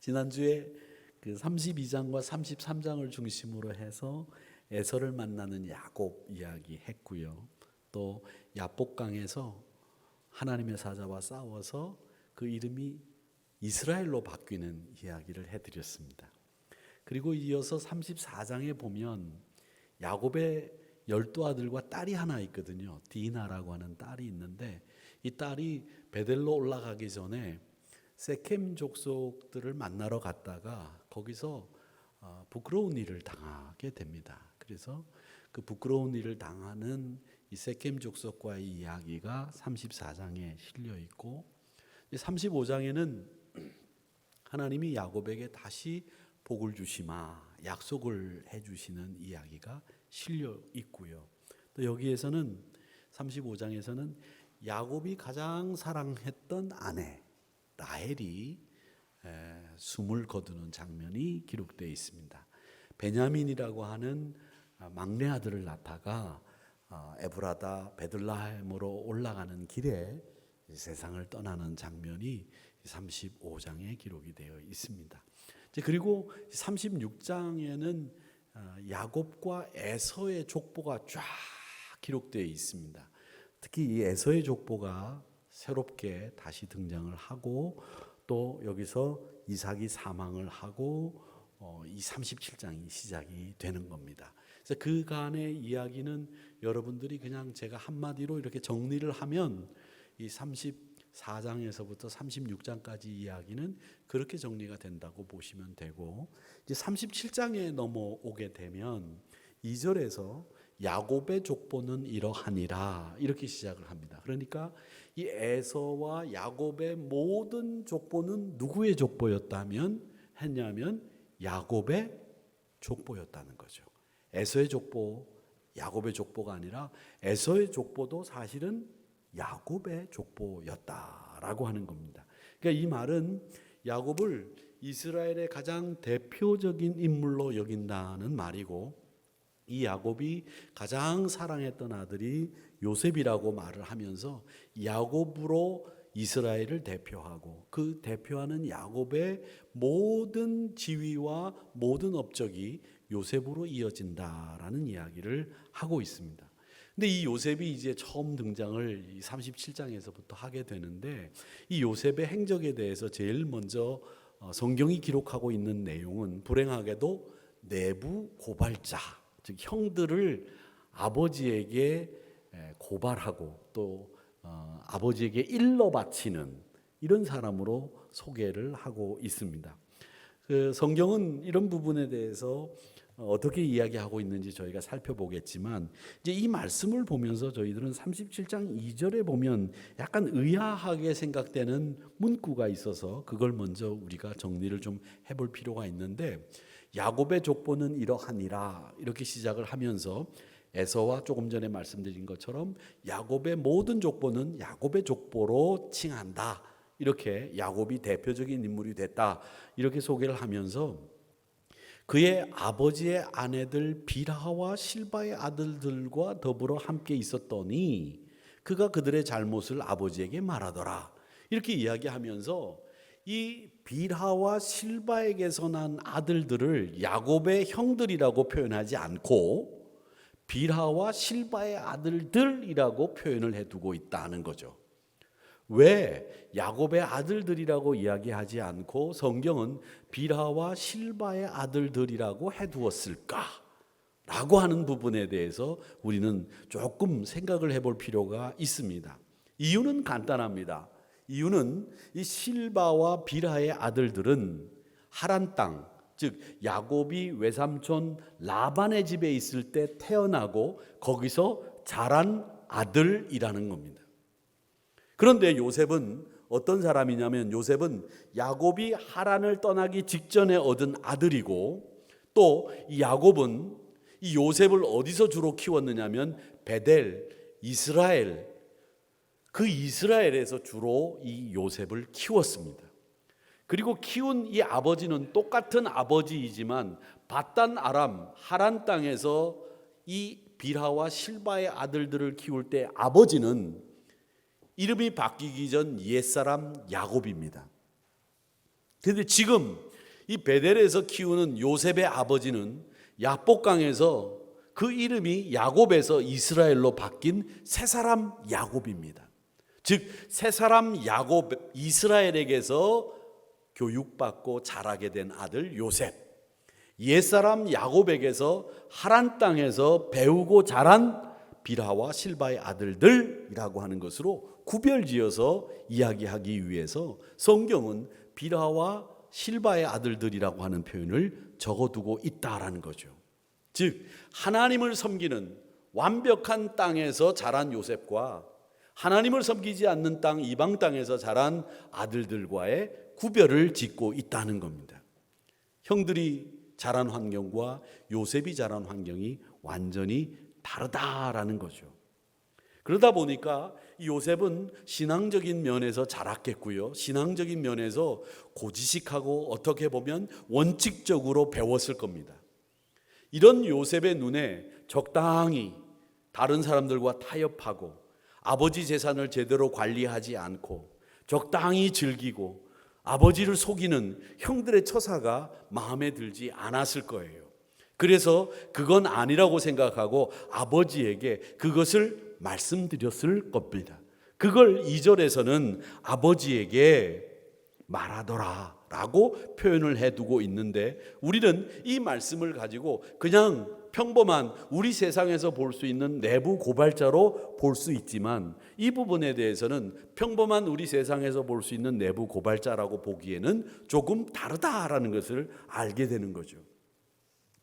지난주에 그 32장과 33장을 중심으로 해서 에서를 만나는 야곱 이야기 했고요. 또 야복강에서 하나님의 사자와 싸워서 그 이름이 이스라엘로 바뀌는 이야기를 해드렸습니다. 그리고 이어서 34장에 보면 야곱의 12아들과 딸이 하나 있거든요. 디나라고 하는 딸이 있는데 이 딸이 베델로 올라가기 전에 세켐 족속들을 만나러 갔다가 거기서 부끄러운 일을 당하게 됩니다. 그래서 그 부끄러운 일을 당하는 이 세켐 족속과의 이야기가 34장에 실려 있고 35장에는 하나님이 야곱에게 다시 복을 주시마 약속을 해주시는 이야기가 실려 있고요. 또 여기에서는 35장에서는 야곱이 가장 사랑했던 아내 라헬이 숨을 거두는 장면이 기록되어 있습니다. 베냐민이라고 하는 막내 아들을 낳다가 에브라다 베들레헴으로 올라가는 길에 세상을 떠나는 장면이 35장에 기록이 되어 있습니다. 그리고 36장에는 야곱과 에서의 족보가 쫙 기록되어 있습니다. 특히 이 에서의 족보가 새롭게 다시 등장을 하고 또 여기서 이삭이 사망을 하고 이 37장이 시작이 되는 겁니다. 그래서 그간의 이야기는 여러분들이 그냥 제가 한마디로 이렇게 정리를 하면 이 34장에서부터 36장까지 이야기는 그렇게 정리가 된다고 보시면 되고 이제 37장에 넘어오게 되면 2절에서 야곱의 족보는 이러하니라 이렇게 시작을 합니다. 그러니까 이 에서와 야곱의 모든 족보는 누구의 족보였다면 했냐면 야곱의 족보였다는 거죠. 에서의 족보, 야곱의 족보가 아니라 에서의 족보도 사실은 야곱의 족보였다라고 하는 겁니다. 그러니까 이 말은 야곱을 이스라엘의 가장 대표적인 인물로 여긴다는 말이고 이 야곱이 가장 사랑했던 아들이 요셉이라고 말을 하면서 야곱으로 이스라엘을 대표하고 그 대표하는 야곱의 모든 지위와 모든 업적이 요셉으로 이어진다라는 이야기를 하고 있습니다. 근데 이 요셉이 이제 처음 등장을 37장에서부터 하게 되는데 이 요셉의 행적에 대해서 제일 먼저 성경이 기록하고 있는 내용은 불행하게도 내부 고발자, 즉 형들을 아버지에게 고발하고 또 아버지에게 일러 바치는 이런 사람으로 소개를 하고 있습니다. 그 성경은 이런 부분에 대해서 어떻게 이야기하고 있는지 저희가 살펴보겠지만 이제 이 말씀을 보면서 저희들은 37장 2절에 보면 약간 의아하게 생각되는 문구가 있어서 그걸 먼저 우리가 정리를 좀 해볼 필요가 있는데 야곱의 족보는 이러하니라 이렇게 시작을 하면서 에서와 조금 전에 말씀드린 것처럼 야곱의 모든 족보는 야곱의 족보로 칭한다. 이렇게 야곱이 대표적인 인물이 됐다. 이렇게 소개를 하면서 그의 아버지의 아내들 빌하와 실바의 아들들과 더불어 함께 있었더니 그가 그들의 잘못을 아버지에게 말하더라. 이렇게 이야기하면서 이 빌하와 실바에게서 난 아들들을 야곱의 형들이라고 표현하지 않고 빌하와 실바의 아들들이라고 표현을 해두고 있다는 거죠. 왜 야곱의 아들들이라고 이야기하지 않고 성경은 빌하와 실바의 아들들이라고 해두었을까? 라고 하는 부분에 대해서 우리는 조금 생각을 해볼 필요가 있습니다. 이유는 간단합니다. 이유는 이 실바와 빌하의 아들들은 하란 땅, 즉 야곱이 외삼촌 라반의 집에 있을 때 태어나고 거기서 자란 아들이라는 겁니다. 그런데 요셉은 어떤 사람이냐면 요셉은 야곱이 하란을 떠나기 직전에 얻은 아들이고 또 이 야곱은 이 요셉을 어디서 주로 키웠느냐면 베델, 이스라엘, 그 이스라엘에서 주로 이 요셉을 키웠습니다. 그리고 키운 이 아버지는 똑같은 아버지이지만 밧단 아람 하란 땅에서 이 빌하와 실바의 아들들을 키울 때 아버지는 이름이 바뀌기 전 옛사람 야곱입니다. 그런데 지금 이 베델에서 키우는 요셉의 아버지는 야복강에서 그 이름이 야곱에서 이스라엘로 바뀐 새 사람 야곱입니다. 즉 새 사람 야곱, 이스라엘에게서 교육받고 자라게 된 아들 요셉, 옛사람 야곱에게서 하란 땅에서 배우고 자란 빌하와 실바의 아들들이라고 하는 것으로 구별지어서 이야기하기 위해서 성경은 빌하와 실바의 아들들이라고 하는 표현을 적어두고 있다라는 거죠. 즉 하나님을 섬기는 완벽한 땅에서 자란 요셉과 하나님을 섬기지 않는 땅, 이방 땅에서 자란 아들들과의 구별을 짓고 있다는 겁니다. 형들이 자란 환경과 요셉이 자란 환경이 완전히 다르다라는 거죠. 그러다 보니까 요셉은 신앙적인 면에서 자랐겠고요. 신앙적인 면에서 고지식하고 어떻게 보면 원칙적으로 배웠을 겁니다. 이런 요셉의 눈에 적당히 다른 사람들과 타협하고 아버지 재산을 제대로 관리하지 않고 적당히 즐기고 아버지를 속이는 형들의 처사가 마음에 들지 않았을 거예요. 그래서 그건 아니라고 생각하고 아버지에게 그것을 말씀드렸을 겁니다. 그걸 2절에서는 아버지에게 말하더라 라고 표현을 해두고 있는데, 우리는 이 말씀을 가지고 그냥 평범한 우리 세상에서 볼 수 있는 내부 고발자로 볼 수 있지만, 이 부분에 대해서는 평범한 우리 세상에서 볼 수 있는 내부 고발자라고 보기에는 조금 다르다라는 것을 알게 되는 거죠.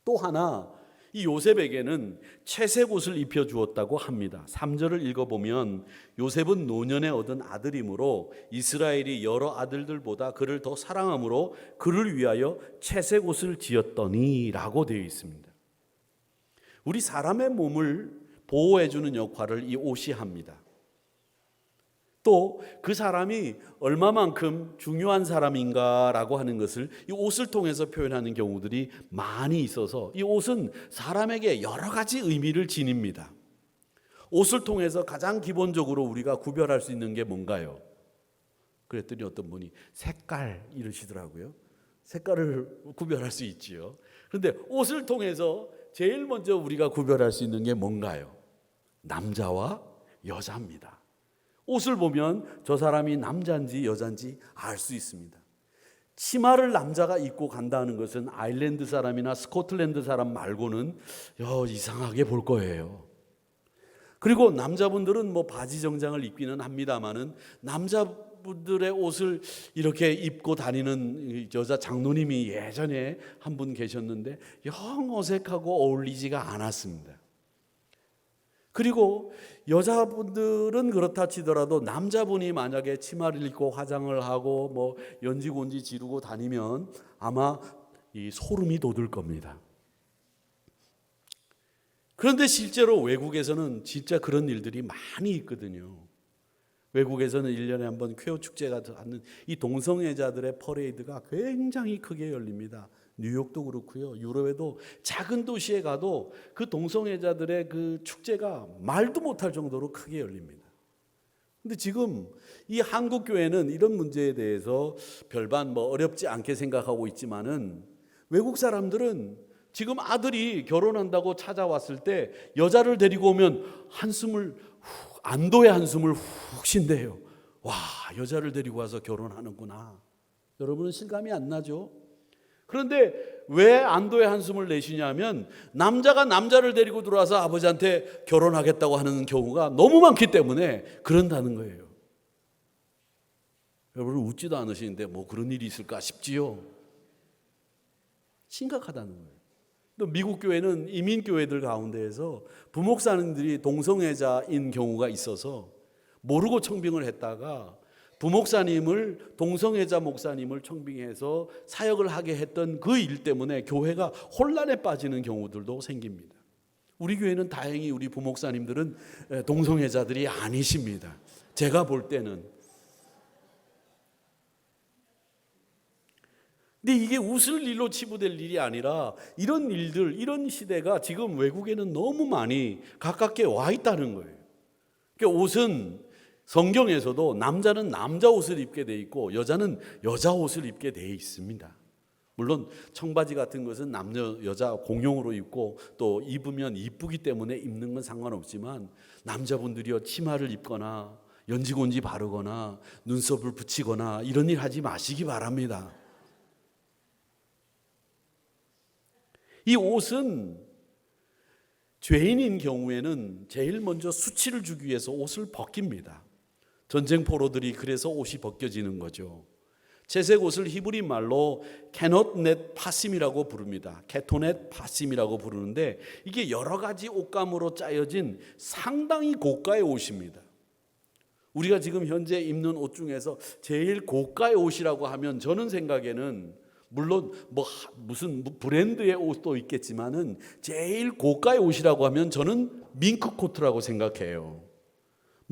또 하나, 이 요셉에게는 채색 옷을 입혀 주었다고 합니다. 3절을 읽어보면 요셉은 노년에 얻은 아들이므로 이스라엘이 여러 아들들보다 그를 더 사랑함으로 그를 위하여 채색 옷을 지었더니 라고 되어 있습니다. 우리 사람의 몸을 보호해 주는 역할을 이 옷이 합니다. 또 그 사람이 얼마만큼 중요한 사람인가라고 하는 것을 이 옷을 통해서 표현하는 경우들이 많이 있어서 이 옷은 사람에게 여러 가지 의미를 지닙니다. 옷을 통해서 가장 기본적으로 우리가 구별할 수 있는 게 뭔가요? 그랬더니 어떤 분이 색깔 이러시더라고요. 색깔을 구별할 수 있지요. 그런데 옷을 통해서 제일 먼저 우리가 구별할 수 있는 게 뭔가요? 남자와 여자입니다. 옷을 보면 저 사람이 남자인지 여자인지 알 수 있습니다. 치마를 남자가 입고 간다는 것은 아일랜드 사람이나 스코틀랜드 사람 말고는 이상하게 볼 거예요. 그리고 남자분들은 뭐 바지 정장을 입기는 합니다만은 남자분들의 옷을 이렇게 입고 다니는 여자 장로님이 예전에 한 분 계셨는데 영 어색하고 어울리지가 않았습니다. 그리고 여자분들은 그렇다 치더라도 남자분이 만약에 치마를 입고 화장을 하고 뭐 연지곤지 지르고 다니면 아마 이 소름이 돋을 겁니다. 그런데 실제로 외국에서는 진짜 그런 일들이 많이 있거든요. 외국에서는 1년에 한 번 퀘어 축제가 하는 이 동성애자들의 퍼레이드가 굉장히 크게 열립니다. 뉴욕도 그렇고요. 유럽에도 작은 도시에 가도 그 동성애자들의 그 축제가 말도 못할 정도로 크게 열립니다. 근데 지금 이 한국 교회는 이런 문제에 대해서 별반 어렵지 않게 생각하고 있지만은 외국 사람들은 지금 아들이 결혼한다고 찾아왔을 때 여자를 데리고 오면 안도의 한숨을 훅 쉰대요. 와, 여자를 데리고 와서 결혼하는구나. 여러분은 실감이 안 나죠? 그런데 왜 안도의 한숨을 내쉬냐면 남자가 남자를 데리고 들어와서 아버지한테 결혼하겠다고 하는 경우가 너무 많기 때문에 그런다는 거예요. 여러분 웃지도 않으시는데 뭐 그런 일이 있을까 싶지요. 심각하다는 거예요. 또 미국 교회는 이민 교회들 가운데에서 부목사님들이 동성애자인 경우가 있어서 모르고 청빙을 했다가 부목사님을 동성애자 목사님을 청빙해서 사역을 하게 했던 그 일 때문에 교회가 혼란에 빠지는 경우들도 생깁니다. 우리 교회는 다행히 우리 부목사님들은 동성애자들이 아니십니다. 제가 볼 때는. 근데 이게 웃을 일로 치부될 일이 아니라 이런 일들, 이런 시대가 지금 외국에는 너무 많이 가깝게 와 있다는 거예요. 그러니까 옷은 성경에서도 남자는 남자 옷을 입게 돼 있고 여자는 여자 옷을 입게 돼 있습니다. 물론 청바지 같은 것은 남녀 여자 공용으로 입고 또 입으면 이쁘기 때문에 입는 건 상관없지만 남자분들이요 치마를 입거나 연지곤지 바르거나 눈썹을 붙이거나 이런 일 하지 마시기 바랍니다. 이 옷은 죄인인 경우에는 제일 먼저 수치를 주기 위해서 옷을 벗깁니다. 전쟁 포로들이 그래서 옷이 벗겨지는 거죠. 채색 옷을 히브리 말로 케노넷 파심이라고 부릅니다. 케토넷 파심이라고 부르는데 이게 여러 가지 옷감으로 짜여진 상당히 고가의 옷입니다. 우리가 지금 현재 입는 옷 중에서 제일 고가의 옷이라고 하면 저는 생각에는 물론 무슨 브랜드의 옷도 있겠지만은 제일 고가의 옷이라고 하면 저는 밍크 코트라고 생각해요.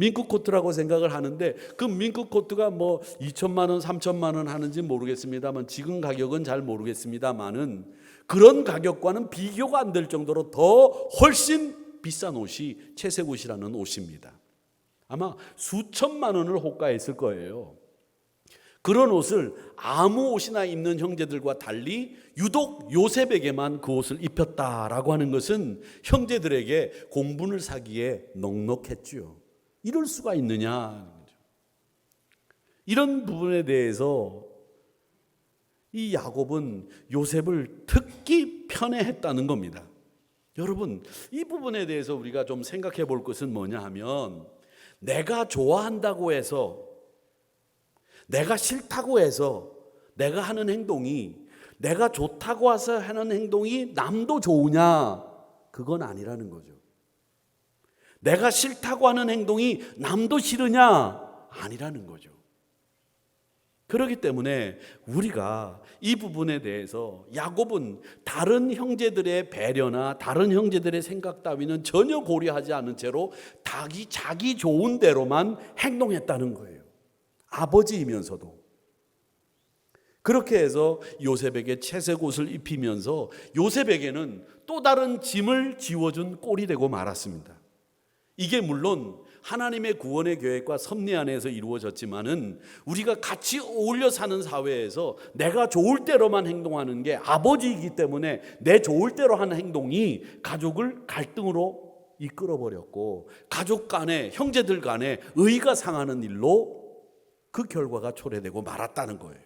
밍크 코트라고 생각을 하는데 그 밍크 코트가 2천만 원, 3천만 원 하는지 모르겠습니다만 지금 가격은 잘 모르겠습니다만은 그런 가격과는 비교가 안 될 정도로 더 훨씬 비싼 옷이 채색 옷이라는 옷입니다. 아마 수천만 원을 호가했을 거예요. 그런 옷을 아무 옷이나 입는 형제들과 달리 유독 요셉에게만 그 옷을 입혔다라고 하는 것은 형제들에게 공분을 사기에 넉넉했죠. 이럴 수가 있느냐. 이런 부분에 대해서 이 야곱은 요셉을 특히 편애했다는 겁니다. 여러분, 이 부분에 대해서 우리가 좀 생각해 볼 것은 뭐냐 하면 내가 좋아한다고 해서 내가 싫다고 해서 내가 하는 행동이 내가 좋다고 해서 하는 행동이 남도 좋으냐? 그건 아니라는 거죠. 내가 싫다고 하는 행동이 남도 싫으냐? 아니라는 거죠. 그렇기 때문에 우리가 이 부분에 대해서 야곱은 다른 형제들의 배려나 다른 형제들의 생각 따위는 전혀 고려하지 않은 채로 자기 좋은 대로만 행동했다는 거예요. 아버지이면서도. 그렇게 해서 요셉에게 채색 옷을 입히면서 요셉에게는 또 다른 짐을 지워준 꼴이 되고 말았습니다. 이게 물론 하나님의 구원의 계획과 섭리 안에서 이루어졌지만은 우리가 같이 어울려 사는 사회에서 내가 좋을 대로만 행동하는 게 아버지이기 때문에 내 좋을 대로 하는 행동이 가족을 갈등으로 이끌어버렸고 가족 간에 형제들 간에 의가 상하는 일로 그 결과가 초래되고 말았다는 거예요.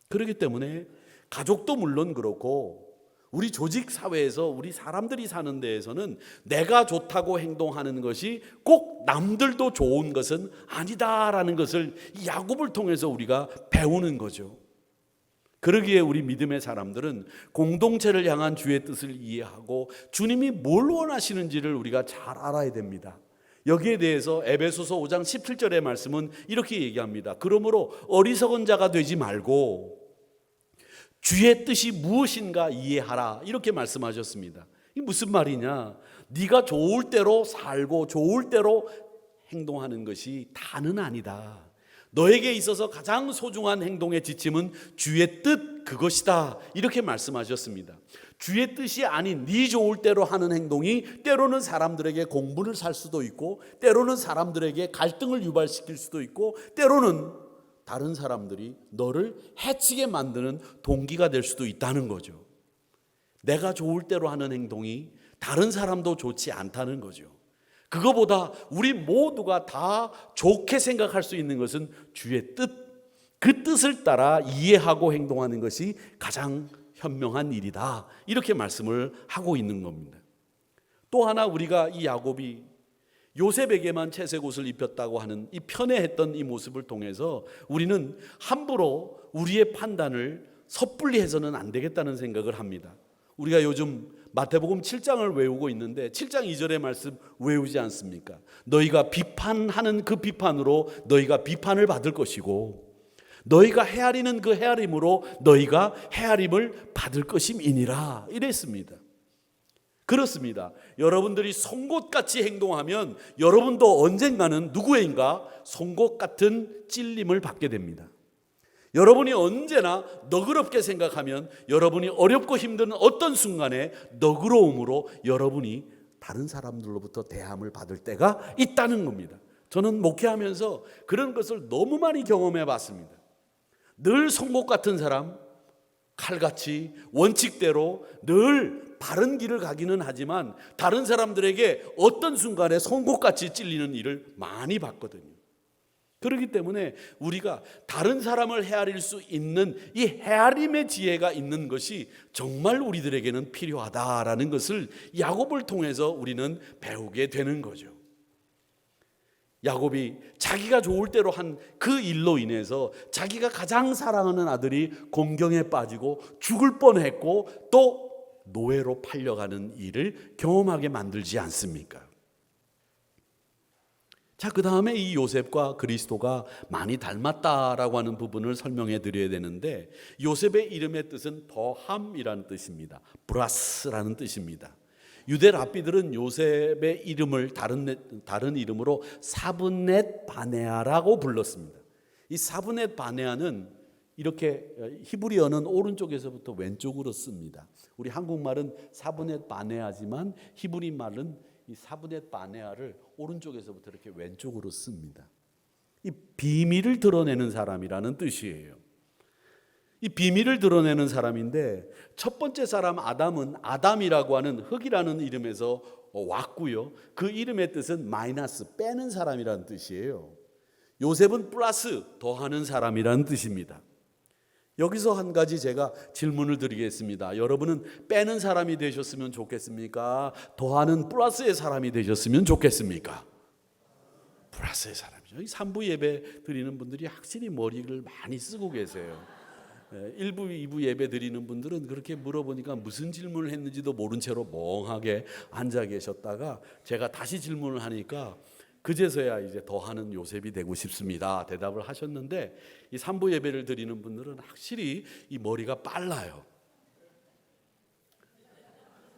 그렇기 때문에 가족도 물론 그렇고 우리 조직 사회에서 우리 사람들이 사는 데에서는 내가 좋다고 행동하는 것이 꼭 남들도 좋은 것은 아니다라는 것을 이 야곱을 통해서 우리가 배우는 거죠. 그러기에 우리 믿음의 사람들은 공동체를 향한 주의 뜻을 이해하고 주님이 뭘 원하시는지를 우리가 잘 알아야 됩니다. 여기에 대해서 에베소서 5장 17절의 말씀은 이렇게 얘기합니다. 그러므로 어리석은 자가 되지 말고 주의 뜻이 무엇인가 이해하라 이렇게 말씀하셨습니다. 이게 무슨 말이냐? 네가 좋을 대로 살고 좋을 대로 행동하는 것이 다는 아니다. 너에게 있어서 가장 소중한 행동의 지침은 주의 뜻 그것이다 이렇게 말씀하셨습니다. 주의 뜻이 아닌 네 좋을 대로 하는 행동이 때로는 사람들에게 공분을 살 수도 있고 때로는 사람들에게 갈등을 유발시킬 수도 있고 때로는 다른 사람들이 너를 해치게 만드는 동기가 될 수도 있다는 거죠. 내가 좋을 대로 하는 행동이 다른 사람도 좋지 않다는 거죠. 그거보다 우리 모두가 다 좋게 생각할 수 있는 것은 주의 뜻, 그 뜻을 따라 이해하고 행동하는 것이 가장 현명한 일이다 이렇게 말씀을 하고 있는 겁니다. 또 하나 우리가 이 야곱이 요셉에게만 채색 옷을 입혔다고 하는 이 편애했던 이 모습을 통해서 우리는 함부로 우리의 판단을 섣불리 해서는 안 되겠다는 생각을 합니다. 우리가 요즘 마태복음 7장을 외우고 있는데 7장 2절의 말씀 외우지 않습니까? 너희가 비판하는 그 비판으로 너희가 비판을 받을 것이고 너희가 헤아리는 그 헤아림으로 너희가 헤아림을 받을 것임이니라 이랬습니다. 그렇습니다. 여러분들이 송곳같이 행동하면 여러분도 언젠가는 누구인가 송곳 같은 찔림을 받게 됩니다. 여러분이 언제나 너그럽게 생각하면 여러분이 어렵고 힘든 어떤 순간에 너그러움으로 여러분이 다른 사람들로부터 대함을 받을 때가 있다는 겁니다. 저는 목회하면서 그런 것을 너무 많이 경험해 봤습니다. 늘 송곳 같은 사람, 칼같이 원칙대로 늘 바른 길을 가기는 하지만 다른 사람들에게 어떤 순간에 송곳같이 찔리는 일을 많이 봤거든요. 그렇기 때문에 우리가 다른 사람을 헤아릴 수 있는 이 헤아림의 지혜가 있는 것이 정말 우리들에게는 필요하다라는 것을 야곱을 통해서 우리는 배우게 되는 거죠. 야곱이 자기가 좋을 대로 한 그 일로 인해서 자기가 가장 사랑하는 아들이 곤경에 빠지고 죽을 뻔했고 또 노예로 팔려가는 일을 경험하게 만들지 않습니까? 자, 그 다음에 이 요셉과 그리스도가 많이 닮았다라고 하는 부분을 설명해 드려야 되는데, 요셉의 이름의 뜻은 더함이라는 뜻입니다. 브라스라는 뜻입니다. 유대 랍비들은 요셉의 이름을 다른 이름으로 사브넷 바네아라고 불렀습니다. 이 사브넷 바네아는 이렇게 히브리어는 오른쪽에서부터 왼쪽으로 씁니다. 우리 한국말은 사브넷 바네아지만 히브리 말은 이 사브넷 바네아를 오른쪽에서부터 이렇게 왼쪽으로 씁니다. 이 비밀을 드러내는 사람이라는 뜻이에요. 이 비밀을 드러내는 사람인데, 첫 번째 사람 아담은 아담이라고 하는 흙이라는 이름에서 왔고요. 그 이름의 뜻은 마이너스, 빼는 사람이라는 뜻이에요. 요셉은 플러스, 더하는 사람이라는 뜻입니다. 여기서 한 가지 제가 질문을 드리겠습니다. 여러분은 빼는 사람이 되셨으면 좋겠습니까? 더하는 플러스의 사람이 되셨으면 좋겠습니까? 플러스의 사람이죠. 이 3부 예배 드리는 분들이 확실히 머리를 많이 쓰고 계세요. 1부, 2부 예배 드리는 분들은 그렇게 물어보니까 무슨 질문을 했는지도 모른 채로 멍하게 앉아 계셨다가 제가 다시 질문을 하니까 그제서야 이제 더하는 요셉이 되고 싶습니다 대답을 하셨는데, 이 3부 예배를 드리는 분들은 확실히 이 머리가 빨라요.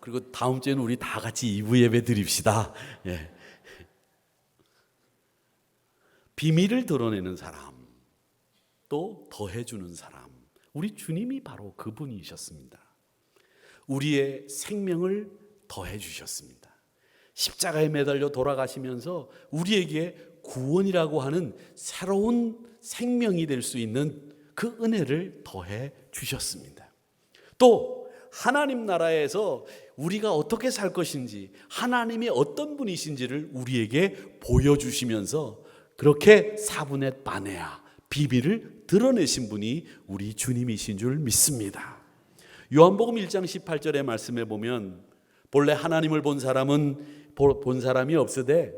그리고 다음 주에는 우리 다 같이 2부 예배 드립시다. 예. 비밀을 드러내는 사람, 또 더해주는 사람, 우리 주님이 바로 그분이셨습니다. 우리의 생명을 더해 주셨습니다. 십자가에 매달려 돌아가시면서 우리에게 구원이라고 하는 새로운 생명이 될 수 있는 그 은혜를 더해 주셨습니다. 또 하나님 나라에서 우리가 어떻게 살 것인지, 하나님이 어떤 분이신지를 우리에게 보여주시면서 그렇게 사분의 바네아, 비밀을 드러내신 분이 우리 주님이신 줄 믿습니다. 요한복음 1장 18절의 말씀에 보면, 본래 하나님을 본 사람이 없으되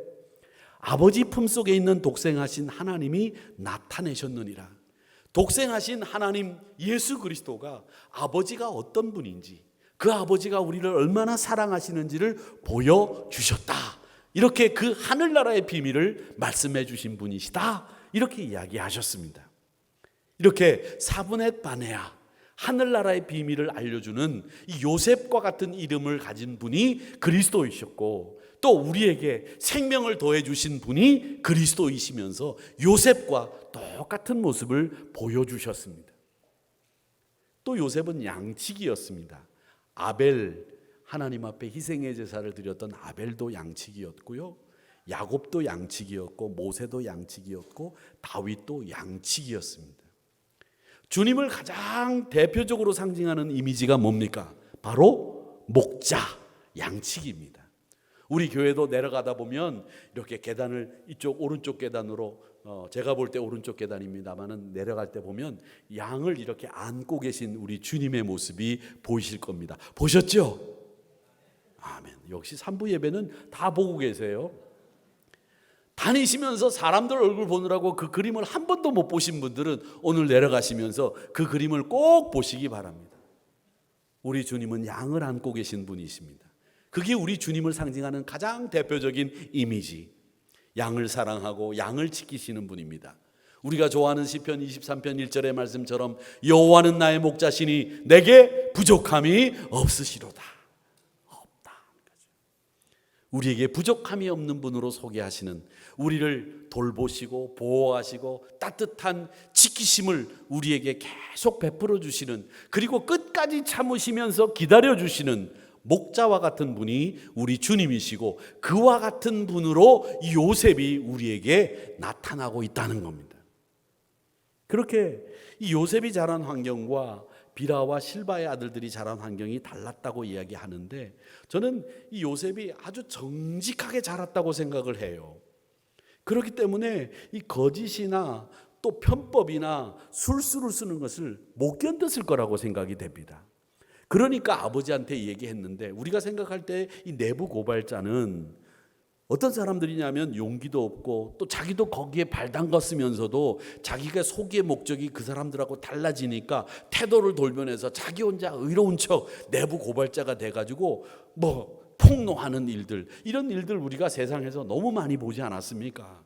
아버지 품속에 있는 독생하신 하나님이 나타내셨느니라. 독생하신 하나님 예수 그리스도가 아버지가 어떤 분인지, 그 아버지가 우리를 얼마나 사랑하시는지를 보여주셨다. 이렇게 그 하늘나라의 비밀을 말씀해 주신 분이시다. 이렇게 이야기하셨습니다. 이렇게 사분의 바네아, 하늘나라의 비밀을 알려주는 이 요셉과 같은 이름을 가진 분이 그리스도이셨고, 또 우리에게 생명을 더해 주신 분이 그리스도이시면서 요셉과 똑같은 모습을 보여주셨습니다. 또 요셉은 양치기였습니다. 아벨, 하나님 앞에 희생의 제사를 드렸던 아벨도 양치기였고요, 야곱도 양치기였고, 모세도 양치기였고, 다윗도 양치기였습니다. 주님을 가장 대표적으로 상징하는 이미지가 뭡니까? 바로 목자, 양치기입니다. 우리 교회도 내려가다 보면 이렇게 계단을 이쪽 오른쪽 계단으로, 제가 볼 때 오른쪽 계단입니다만은 내려갈 때 보면 양을 이렇게 안고 계신 우리 주님의 모습이 보이실 겁니다. 보셨죠? 아멘. 역시 3부 예배는 다 보고 계세요. 다니시면서 사람들 얼굴 보느라고 그 그림을 한 번도 못 보신 분들은 오늘 내려가시면서 그 그림을 꼭 보시기 바랍니다. 우리 주님은 양을 안고 계신 분이십니다. 그게 우리 주님을 상징하는 가장 대표적인 이미지, 양을 사랑하고 양을 지키시는 분입니다. 우리가 좋아하는 시편 23편 1절의 말씀처럼 여호와는 나의 목자시니 내게 부족함이 없으시로다. 우리에게 부족함이 없는 분으로 소개하시는, 우리를 돌보시고 보호하시고 따뜻한 지키심을 우리에게 계속 베풀어 주시는, 그리고 끝까지 참으시면서 기다려 주시는 목자와 같은 분이 우리 주님이시고, 그와 같은 분으로 이 요셉이 우리에게 나타나고 있다는 겁니다. 그렇게 이 요셉이 자란 환경과 비라와 실바의 아들들이 자란 환경이 달랐다고 이야기하는데 저는 이 요셉이 아주 정직하게 자랐다고 생각을 해요. 그렇기 때문에 이 거짓이나 또 편법이나 술수를 쓰는 것을 못 견뎠을 거라고 생각이 됩니다. 그러니까 아버지한테 얘기했는데 우리가 생각할 때 이 내부 고발자는 어떤 사람들이냐면 용기도 없고 또 자기도 거기에 발 담갔으면서도 자기가 소기의 목적이 그 사람들하고 달라지니까 태도를 돌변해서 자기 혼자 의로운 척 내부 고발자가 돼가지고 뭐 폭로하는 일들, 이런 일들 우리가 세상에서 너무 많이 보지 않았습니까?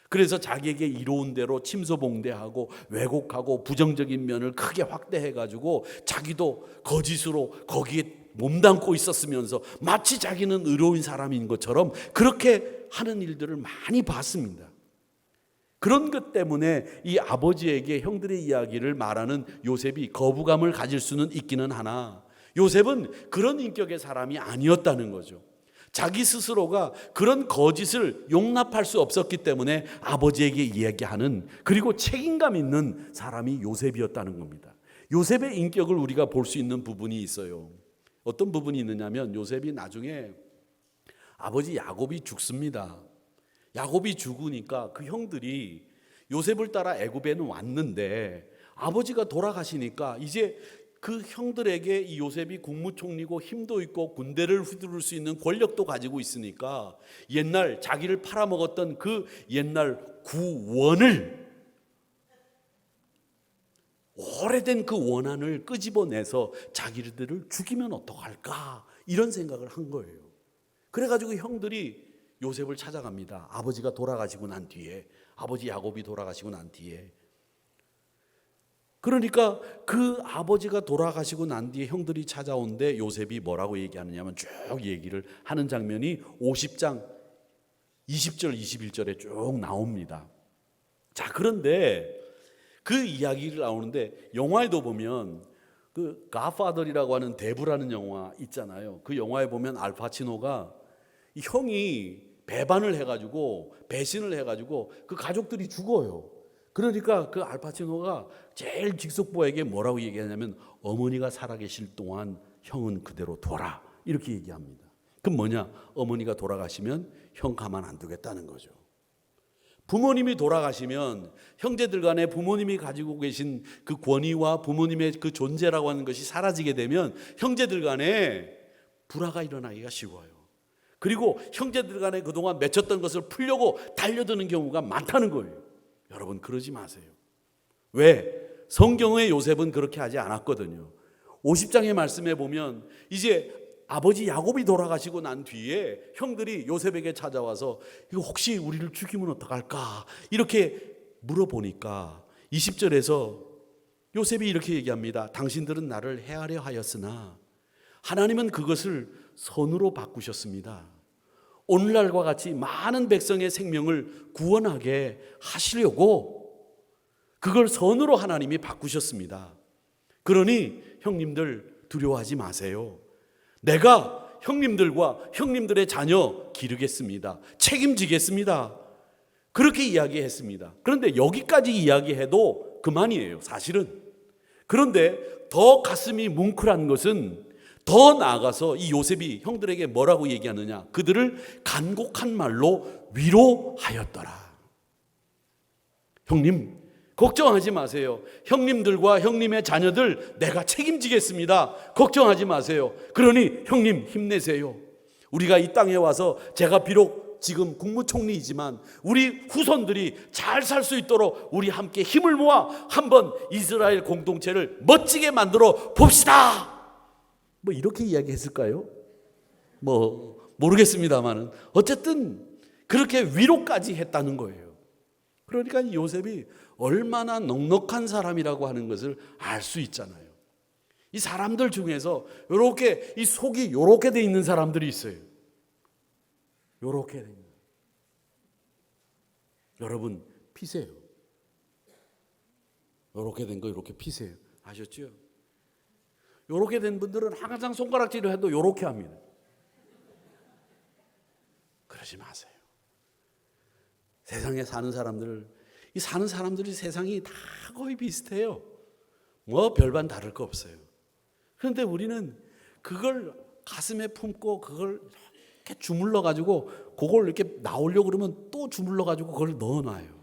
그래서 자기에게 이로운 대로 침소봉대하고 왜곡하고 부정적인 면을 크게 확대해가지고 자기도 거짓으로 거기에 몸담고 있었으면서 마치 자기는 의로운 사람인 것처럼 그렇게 하는 일들을 많이 봤습니다. 그런 것 때문에 이 아버지에게 형들의 이야기를 말하는 요셉이 거부감을 가질 수는 있기는 하나 요셉은 그런 인격의 사람이 아니었다는 거죠. 자기 스스로가 그런 거짓을 용납할 수 없었기 때문에 아버지에게 이야기하는, 그리고 책임감 있는 사람이 요셉이었다는 겁니다. 요셉의 인격을 우리가 볼 수 있는 부분이 있어요. 어떤 부분이 있느냐면 요셉이 나중에 아버지 야곱이 죽습니다. 야곱이 죽으니까 그 형들이 요셉을 따라 애굽에는 왔는데 아버지가 돌아가시니까 이제 그 형들에게 이 요셉이 국무총리고 힘도 있고 군대를 휘두를 수 있는 권력도 가지고 있으니까 옛날 자기를 팔아먹었던 그 옛날 구원을, 오래된 그 원한을 끄집어내서 자기들을 죽이면 어떡할까, 이런 생각을 한 거예요. 그래가지고 형들이 요셉을 찾아갑니다. 아버지가 돌아가시고 난 뒤에, 아버지 야곱이 돌아가시고 난 뒤에. 그러니까 그 아버지가 돌아가시고 난 뒤에 형들이 찾아온데 요셉이 뭐라고 얘기하느냐면 쭉 얘기를 하는 장면이 50장 20절 21절에 쭉 나옵니다. 자, 그런데 그 이야기를 나오는데 영화에도 보면 그 갓파더라고 하는 대부라는 영화 있잖아요. 그 영화에 보면 알파치노가 이 형이 배반을 해가지고 배신을 해가지고 그 가족들이 죽어요. 그러니까 그 알파치노가 제일 직속보에게 뭐라고 얘기하냐면 어머니가 살아계실 동안 형은 그대로 둬라, 이렇게 얘기합니다. 그럼 뭐냐? 어머니가 돌아가시면 형 가만 안 두겠다는 거죠. 부모님이 돌아가시면 형제들 간에 부모님이 가지고 계신 그 권위와 부모님의 그 존재라고 하는 것이 사라지게 되면 형제들 간에 불화가 일어나기가 쉬워요. 그리고 형제들 간에 그동안 맺혔던 것을 풀려고 달려드는 경우가 많다는 거예요. 여러분, 그러지 마세요. 왜? 성경의 요셉은 그렇게 하지 않았거든요. 50장의 말씀에 보면 이제 아버지 야곱이 돌아가시고 난 뒤에 형들이 요셉에게 찾아와서 이거 혹시 우리를 죽이면 어떡할까 이렇게 물어보니까 20절에서 요셉이 이렇게 얘기합니다. 당신들은 나를 해하려 하였으나 하나님은 그것을 선으로 바꾸셨습니다. 오늘날과 같이 많은 백성의 생명을 구원하게 하시려고 그걸 선으로 하나님이 바꾸셨습니다. 그러니 형님들 두려워하지 마세요. 내가 형님들과 형님들의 자녀 기르겠습니다. 책임지겠습니다. 그렇게 이야기했습니다. 그런데 여기까지 이야기해도 그만이에요, 사실은. 그런데 더 가슴이 뭉클한 것은 더 나아가서 이 요셉이 형들에게 뭐라고 얘기하느냐? 그들을 간곡한 말로 위로하였더라. 형님, 걱정하지 마세요. 형님들과 형님의 자녀들 내가 책임지겠습니다. 걱정하지 마세요. 그러니 형님 힘내세요. 우리가 이 땅에 와서 제가 비록 지금 국무총리이지만 우리 후손들이 잘 살 수 있도록 우리 함께 힘을 모아 한번 이스라엘 공동체를 멋지게 만들어 봅시다. 뭐 이렇게 이야기했을까요? 뭐 모르겠습니다만은 어쨌든 그렇게 위로까지 했다는 거예요. 그러니까 이 요셉이 얼마나 넉넉한 사람이라고 하는 것을 알 수 있잖아요. 이 사람들 중에서 이렇게 이 속이 이렇게 돼 있는 사람들이 있어요. 이렇게 돼 있는. 여러분 피세요. 이렇게 된 거 이렇게 피세요. 아셨죠? 이렇게 된 분들은 항상 손가락질을 해도 이렇게 합니다. 그러지 마세요. 세상에 사는 사람들, 이 사는 사람들이 세상이 다 거의 비슷해요. 뭐 별반 다를 거 없어요. 그런데 우리는 그걸 가슴에 품고 그걸 이렇게 주물러 가지고 그걸 이렇게 나오려고 그러면 또 주물러 가지고 그걸 넣어놔요.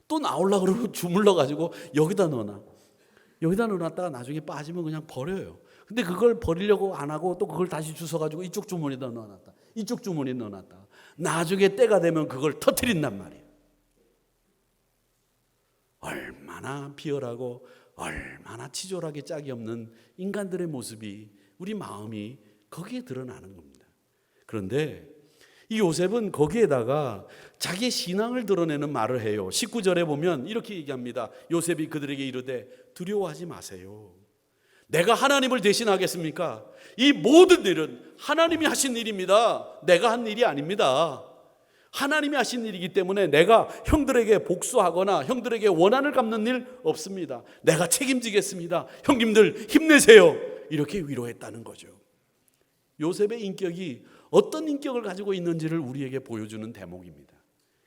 또 나오려고 그러면 주물러 가지고 여기다 넣어놔. 여기다 넣어놨다가 나중에 빠지면 그냥 버려요. 근데 그걸 버리려고 안 하고 또 그걸 다시 주워가지고 이쪽 주머니에다 넣어놨다. 이쪽 주머니에 넣어놨다. 나중에 때가 되면 그걸 터뜨린단 말이에요. 얼마나 비열하고 얼마나 치졸하게 짝이 없는 인간들의 모습이, 우리 마음이 거기에 드러나는 겁니다. 그런데 이 요셉은 거기에다가 자기의 신앙을 드러내는 말을 해요. 19절에 보면 이렇게 얘기합니다. 요셉이 그들에게 이르되 두려워하지 마세요. 내가 하나님을 대신하겠습니까? 이 모든 일은 하나님이 하신 일입니다. 내가 한 일이 아닙니다. 하나님이 하신 일이기 때문에 내가 형들에게 복수하거나 형들에게 원한을 갚는 일 없습니다. 내가 책임지겠습니다. 형님들 힘내세요. 이렇게 위로했다는 거죠. 요셉의 인격이 어떤 인격을 가지고 있는지를 우리에게 보여주는 대목입니다.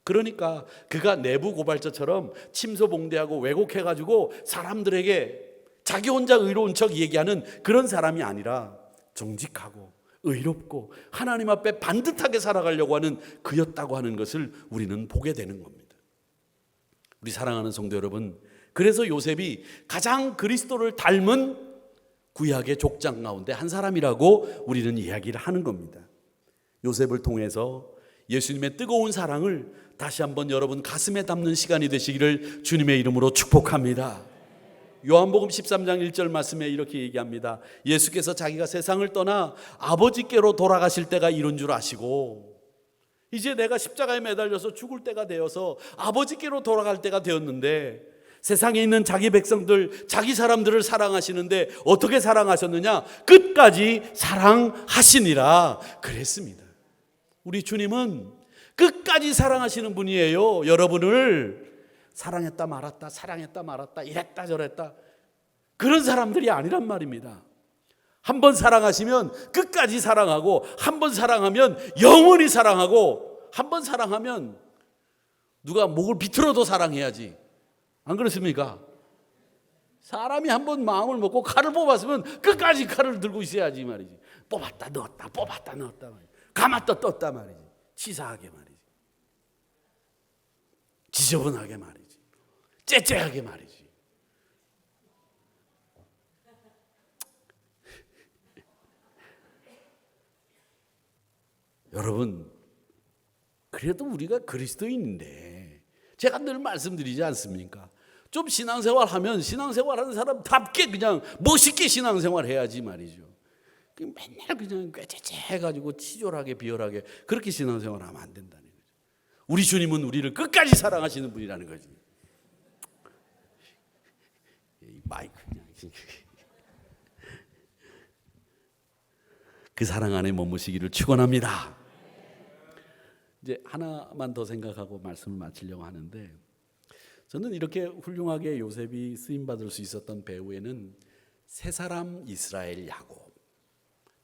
그러니까 그가 내부 고발자처럼 침소봉대하고 왜곡해가지고 사람들에게 자기 혼자 의로운 척 얘기하는 그런 사람이 아니라 정직하고 의롭고 하나님 앞에 반듯하게 살아가려고 하는 그였다고 하는 것을 우리는 보게 되는 겁니다. 우리 사랑하는 성도 여러분, 그래서 요셉이 가장 그리스도를 닮은 구약의 족장 가운데 한 사람이라고 우리는 이야기를 하는 겁니다. 요셉을 통해서 예수님의 뜨거운 사랑을 다시 한번 여러분 가슴에 담는 시간이 되시기를 주님의 이름으로 축복합니다. 요한복음 13장 1절 말씀에 이렇게 얘기합니다. 예수께서 자기가 세상을 떠나 아버지께로 돌아가실 때가 이른 줄 아시고 이제 내가 십자가에 매달려서 죽을 때가 되어서 아버지께로 돌아갈 때가 되었는데 세상에 있는 자기 백성들, 자기 사람들을 사랑하시는데 어떻게 사랑하셨느냐? 끝까지 사랑하시니라 그랬습니다. 우리 주님은 끝까지 사랑하시는 분이에요. 여러분을 사랑했다 말았다, 사랑했다 말았다, 이랬다 저랬다 그런 사람들이 아니란 말입니다. 한번 사랑하시면 끝까지 사랑하고, 한번 사랑하면 영원히 사랑하고, 한번 사랑하면 누가 목을 비틀어도 사랑해야지. 안 그렇습니까? 사람이 한번 마음을 먹고 칼을 뽑았으면 끝까지 칼을 들고 있어야지 말이지. 뽑았다 넣었다, 뽑았다 넣었다 말이지. 감았다 떴다 말이지. 치사하게 말이지. 지저분하게 말이지. 째째하게 말이지. 여러분, 그래도 우리가 그리스도인인데 제가 늘 말씀드리지 않습니까? 좀 신앙생활 하면 신앙생활하는 사람답게 그냥 멋있게 신앙생활 해야지 말이죠. 맨날 그냥 꾀째째 해가지고 치졸하게 비열하게 그렇게 신앙생활하면 안 된다는 거죠. 우리 주님은 우리를 끝까지 사랑하시는 분이라는 거지. 마이크 그냥 그 사랑 안에 머무시기를 축원합니다. 이제 하나만 더 생각하고 말씀을 마치려고 하는데, 저는 이렇게 훌륭하게 요셉이 쓰임 받을 수 있었던 배후에는 세 사람 이스라엘 야곱,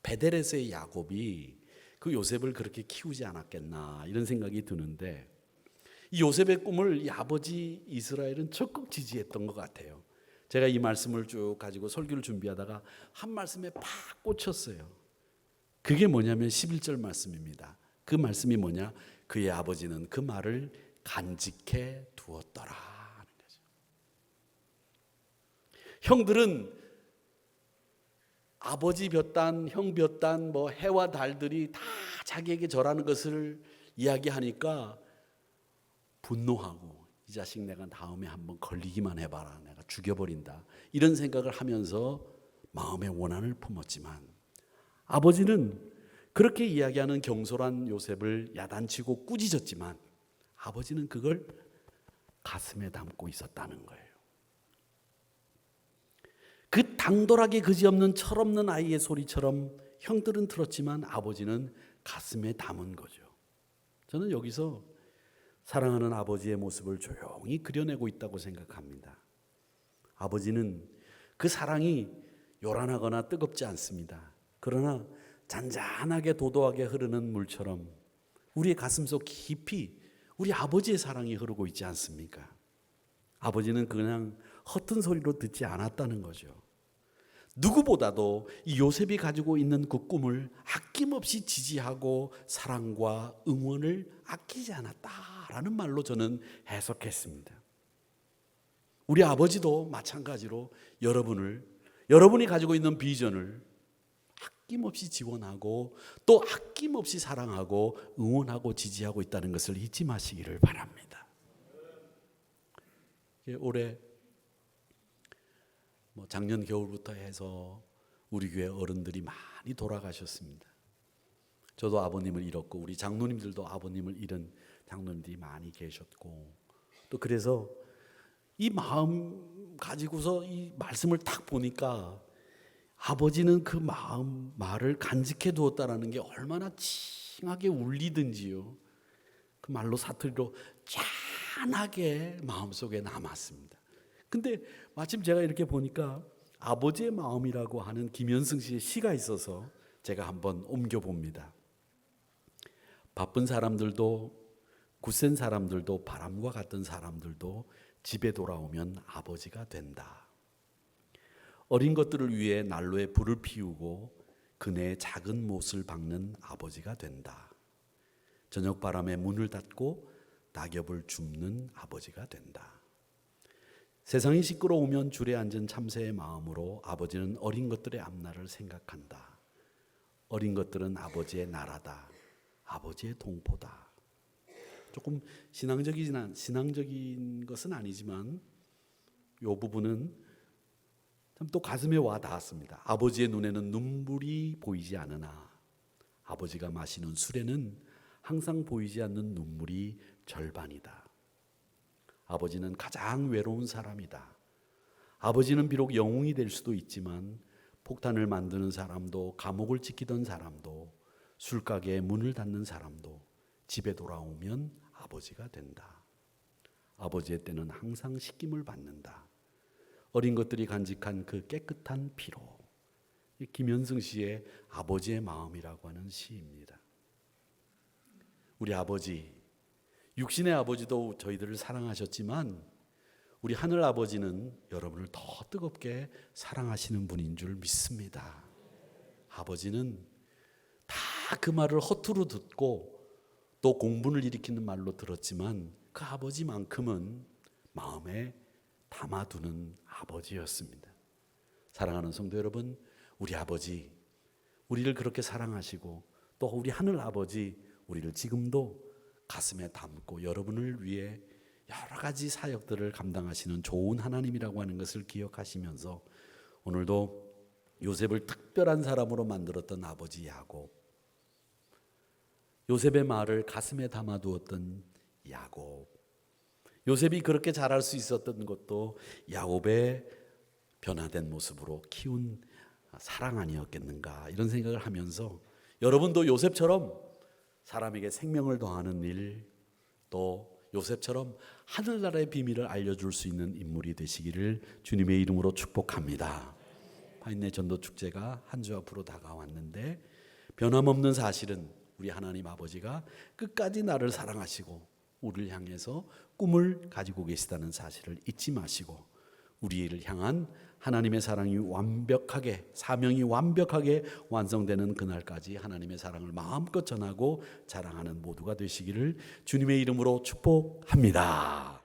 베델에서의 야곱이 그 요셉을 그렇게 키우지 않았겠나 이런 생각이 드는데, 이 요셉의 꿈을 이 아버지 이스라엘은 적극 지지했던 것 같아요. 제가 이 말씀을 쭉 가지고 설교를 준비하다가 한 말씀에 팍 꽂혔어요. 그게 뭐냐면 11절 말씀입니다. 그 말씀이 뭐냐? 그의 아버지는 그 말을 간직해 두었더라 하는 거죠. 형들은 아버지 볕단, 형 볕단, 뭐 해와 달들이 다 자기에게 절하는 것을 이야기하니까 분노하고, 이 자식 내가 다음에 한번 걸리기만 해봐라, 내가 죽여버린다, 이런 생각을 하면서 마음의 원한을 품었지만, 아버지는 그렇게 이야기하는 경솔한 요셉을 야단치고 꾸짖었지만 아버지는 그걸 가슴에 담고 있었다는 거예요. 그 당돌하게 그지없는 철없는 아이의 소리처럼 형들은 들었지만 아버지는 가슴에 담은 거죠. 저는 여기서 사랑하는 아버지의 모습을 조용히 그려내고 있다고 생각합니다. 아버지는 그 사랑이 요란하거나 뜨겁지 않습니다. 그러나 잔잔하게 도도하게 흐르는 물처럼 우리의 가슴속 깊이 우리 아버지의 사랑이 흐르고 있지 않습니까? 아버지는 그냥 허튼 소리로 듣지 않았다는 거죠. 누구보다도 이 요셉이 가지고 있는 그 꿈을 아낌없이 지지하고 사랑과 응원을 아끼지 않았다라는 말로 저는 해석했습니다. 우리 아버지도 마찬가지로 여러분이 가지고 있는 비전을 아낌없이 지원하고 또 아낌없이 사랑하고 응원하고 지지하고 있다는 것을 잊지 마시기를 바랍니다. 올해 작년 겨울부터 해서 우리 교회 어른들이 많이 돌아가셨습니다. 저도 아버님을 잃었고 우리 장로님들도 아버님을 잃은 장로님들이 많이 계셨고, 또 그래서 이 마음 가지고서 이 말씀을 딱 보니까 아버지는 그 말을 간직해 두었다라는 게 얼마나 칭하게 울리든지요, 그 말로 사투리로 짠하게 마음속에 남았습니다. 근데 마침 제가 이렇게 보니까 아버지의 마음이라고 하는 김현승 씨의 시가 있어서 제가 한번 옮겨봅니다. 바쁜 사람들도 굳센 사람들도 바람과 같은 사람들도 집에 돌아오면 아버지가 된다. 어린 것들을 위해 난로에 불을 피우고 그네의 작은 못을 박는 아버지가 된다. 저녁 바람에 문을 닫고 낙엽을 줍는 아버지가 된다. 세상이 시끄러우면 줄에 앉은 참새의 마음으로 아버지는 어린 것들의 앞날을 생각한다. 어린 것들은 아버지의 나라다. 아버지의 동포다. 조금 신앙적인 것은 아니지만 이 부분은 참 또 가슴에 와 닿았습니다. 아버지의 눈에는 눈물이 보이지 않으나 아버지가 마시는 술에는 항상 보이지 않는 눈물이 절반이다. 아버지는 가장 외로운 사람이다. 아버지는 비록 영웅이 될 수도 있지만 폭탄을 만드는 사람도, 감옥을 지키던 사람도, 술가게에 문을 닫는 사람도 집에 돌아오면 아버지가 된다. 아버지의 때는 항상 식김을 받는다. 어린 것들이 간직한 그 깨끗한 피로. 김현승 씨의 아버지의 마음이라고 하는 시입니다. 우리 아버지, 육신의 아버지도 저희들을 사랑하셨지만 우리 하늘 아버지는 여러분을 더 뜨겁게 사랑하시는 분인 줄 믿습니다. 아버지는 다 그 말을 허투루 듣고 또 공분을 일으키는 말로 들었지만 그 아버지만큼은 마음에 담아두는 아버지였습니다. 사랑하는 성도 여러분, 우리 아버지, 우리를 그렇게 사랑하시고 또 우리 하늘 아버지, 우리를 지금도 가슴에 담고 여러분을 위해 여러 가지 사역들을 감당하시는 좋은 하나님이라고 하는 것을 기억하시면서 오늘도 요셉을 특별한 사람으로 만들었던 아버지 야곱, 요셉의 말을 가슴에 담아두었던 야곱, 요셉이 그렇게 잘할 수 있었던 것도 야곱의 변화된 모습으로 키운 사랑 아니었겠는가, 이런 생각을 하면서 여러분도 요셉처럼 사람에게 생명을 더하는 일, 또 요셉처럼 하늘나라의 비밀을 알려줄 수 있는 인물이 되시기를 주님의 이름으로 축복합니다. 파인네 전도축제가 한 주 앞으로 다가왔는데 변함없는 사실은 우리 하나님 아버지가 끝까지 나를 사랑하시고 우리를 향해서 꿈을 가지고 계시다는 사실을 잊지 마시고 우리를 향한 하나님의 사랑이 완벽하게, 사명이 완벽하게 완성되는 그날까지 하나님의 사랑을 마음껏 전하고 자랑하는 모두가 되시기를 주님의 이름으로 축복합니다.